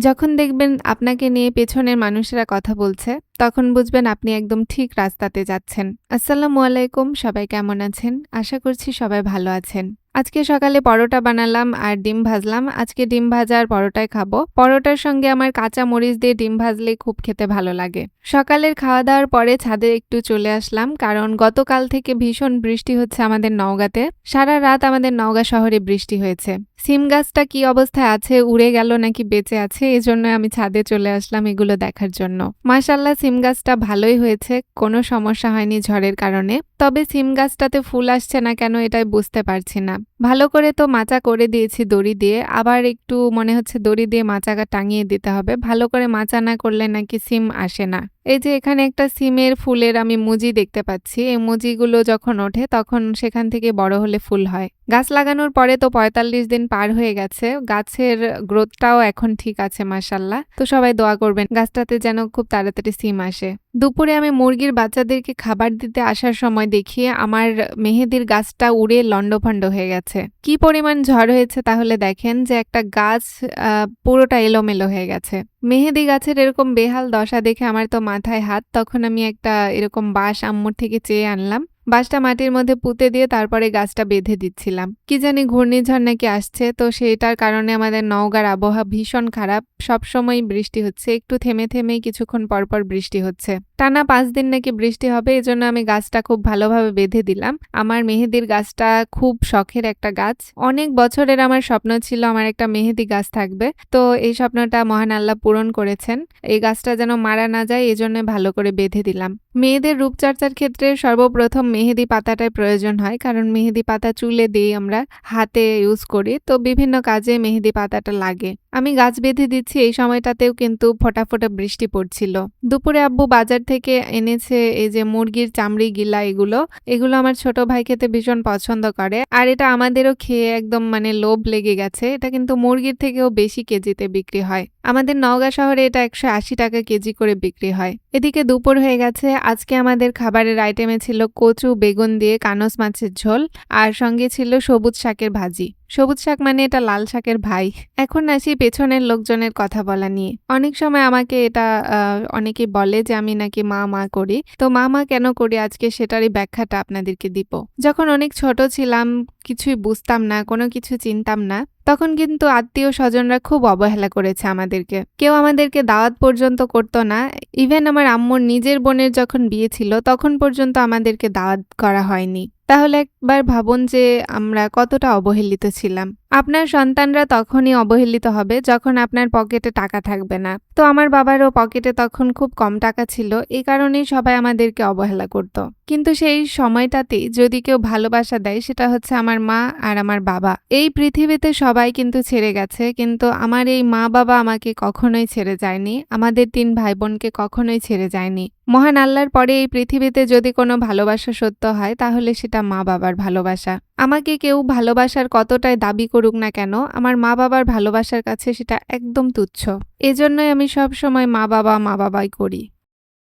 যখন দেখবেন আপনাকে নিয়ে পেছনের মানুষেরা কথা বলছে, তখন বুঝবেন আপনি একদম ঠিক রাস্তাতে যাচ্ছেন। আসসালামু আলাইকুম, সবাই কেমন আছেন? আশা করছি সবাই ভালো আছেন। আজকে সকালে পরোটা বানালাম আর ডিম ভাজলাম। আজকে ডিম ভাজা আর পরোটাই খাবো। পরোটার সঙ্গে আমার কাঁচা মরিচ দিয়ে ডিম ভাজলেই খুব খেতে ভালো লাগে। সকালের খাওয়া-দাওয়ার পরে ছাদে একটু চলে আসলাম, কারণ গতকাল থেকে ভীষণ বৃষ্টি হচ্ছে আমাদের নওগাঁতে। সারা রাত আমাদের নওগাঁ শহরে বৃষ্টি হয়েছে। সিম গাছটা কি অবস্থায় আছে, উড়ে গেল নাকি বেঁচে আছে, এজন্য আমি ছাদে চলে আসলাম এগুলো দেখার জন্য। মাশাআল্লাহ, সিম গাছটা ভালোই হয়েছে, কোনো সমস্যা হয়নি ঝড়ের কারণে। তবে সিম গাছটাতে ফুল আসছে না কেন এটাই বুঝতে পারছি না। ভালো করে তো মাচা করে দিয়েছি দড়ি দিয়ে, আবার একটু মনে হচ্ছে দড়ি দিয়ে মাচাটা টাঙিয়ে দিতে হবে। ভালো করে মাচা না করলে নাকি সিম আসে না। এই যে এখানে একটা সিমের ফুলের আমি মুজি দেখতে পাচ্ছি। এই মুজিগুলো যখন ওঠে তখন সেখান থেকে বড় হলে ফুল হয়। গাছ লাগানোর পরে তো ৪৫ দিন পার হয়ে গেছে। গাছের গ্রোথটাও এখন ঠিক আছে মাশাআল্লাহ। তো সবাই দোয়া করবেন গাছটাতে যেন খুব তাড়াতাড়ি সিম আসে। দুপুরে আমি মুরগির বাচ্চাদেরকে খাবার দিতে আসার সময় দেখি আমার মেহেদির গাছটা উড়ে লন্ডভন্ড হয়ে গেছে। কি পরিমাণ ঝড় হয়েছে তাহলে দেখেন যে একটা গাছ পুরোটা এলোমেলো হয়ে গেছে। মেহেদি গাছের এরকম বেহাল দশা দেখে আমার তো মাথায় হাত। তখন আমি একটা এরকম বাঁশ আম্মুর থেকে চেয়ে আনলাম। বাঁশটা মাটির মধ্যে পুঁতে দিয়ে তারপরে গাছটা বেঁধে দিচ্ছিলাম। কি জানি ঘূর্ণিঝড় নাকি আসছে, তো সেটার কারণে আমাদের নওগাঁর আবহাওয়া ভীষণ খারাপ। সবসময় বৃষ্টি হচ্ছে, একটু থেমে থেমেই কিছুক্ষণ পরপর বৃষ্টি হচ্ছে। টানা ৫ দিন নাকি বৃষ্টি হবে, এজন্য আমি গাছটা খুব ভালোভাবে বেঁধে দিলাম। আমার মেহেদির গাছটা খুব শখের একটা গাছ। অনেক বছরের আমার স্বপ্ন ছিল আমার একটা মেহেদি গাছ থাকবে। তো এই স্বপ্নটা মহান আল্লাহ পূরণ করেছেন। এই গাছটা যেন মারা না যায় এজন্য ভালো করে বেঁধে দিলাম। মেয়েদের রূপচর্চার ক্ষেত্রে সর্বপ্রথম মেহেদি পাতাটার প্রয়োজন হয়, কারণ মেহেদি পাতা চুলে দিই আমরা, হাতে ইউজ করি, তো বিভিন্ন কাজে মেহেদি পাতাটা লাগে। আমি গাছ বেঁধে দিচ্ছি এই সময়টাতেও কিন্তু ফোঁটা ফোঁটা বৃষ্টি পড়ছিল। দুপুরে আব্বু বাজার থেকে এনেছে এই যে মুরগির চামড়ি গিলা, এগুলো আমার ছোট ভাই খেতে ভীষণ পছন্দ করে, আর এটা আমাদেরও খেয়ে একদম মানে লোভ লেগে গেছে। এটা কিন্তু মুরগির থেকেও বেশি কেজিতে বিক্রি হয়। আমাদের নওগাঁ শহরে এটা ১৮০ টাকা কেজি করে বিক্রি হয়। এদিকে দুপুর হয়ে গেছে। আজকে আমাদের খাবারের আইটেমে ছিল কচু বেগুন দিয়ে কানস মাছের ঝোল, আর সঙ্গে ছিল সবুজ শাকের ভাজি। সবুজ শাক মানে এটা লাল শাকের ভাই। এখন আসি পেছনের লোকজনের কথা বলা নিয়ে। অনেক সময় আমাকে এটা অনেকেই বলে যে আমি নাকি মা মা করি। তো মা মা কেন করি আজকে সেটারই ব্যাখ্যাটা আপনাদেরকে দিব। যখন অনেক ছোট ছিলাম, কিছুই বুঝতাম না, কোনো কিছু চিনতাম না, তখন কিন্তু আত্মীয় স্বজনরা খুব অবহেলা করেছে আমাদেরকে। কেউ আমাদেরকে দাওয়াত পর্যন্ত করতো না। ইভেন আমার আম্মুর নিজের বোনের যখন বিয়ে ছিল তখন পর্যন্ত আমাদেরকে দাওয়াত করা হয়নি। তাহলে একবার ভাবুন যে আমরা কতটা অবহেলিত ছিলাম। আপনার সন্তানরা তখনই অবহেলিত হবে যখন আপনার পকেটে টাকা থাকবে না। তো আমার বাবারও পকেটে তখন খুব কম টাকা ছিল, এই কারণেই সবাই আমাদেরকে অবহেলা করত। কিন্তু সেই সময়টাতেই যদি কেউ ভালোবাসা দেয় সেটা হচ্ছে আমার মা আর আমার বাবা। এই পৃথিবীতে সবাই কিন্তু ছেড়ে গেছে, কিন্তু আমার এই মা বাবা আমাকে কখনোই ছেড়ে যায়নি, আমাদের ৩ ভাই বোনকে কখনোই ছেড়ে যায়নি। মহান আল্লাহর পরে এই পৃথিবীতে যদি কোনো ভালোবাসা সত্য হয় তাহলে সেটা মা বাবার ভালোবাসা। আমাকে কেউ ভালোবাসার কতটাই দাবি করুক না কেন, আমার মা বাবার ভালোবাসার কাছে সেটা একদম তুচ্ছ। এজন্যই আমি সব সময় মা বাবাই করি।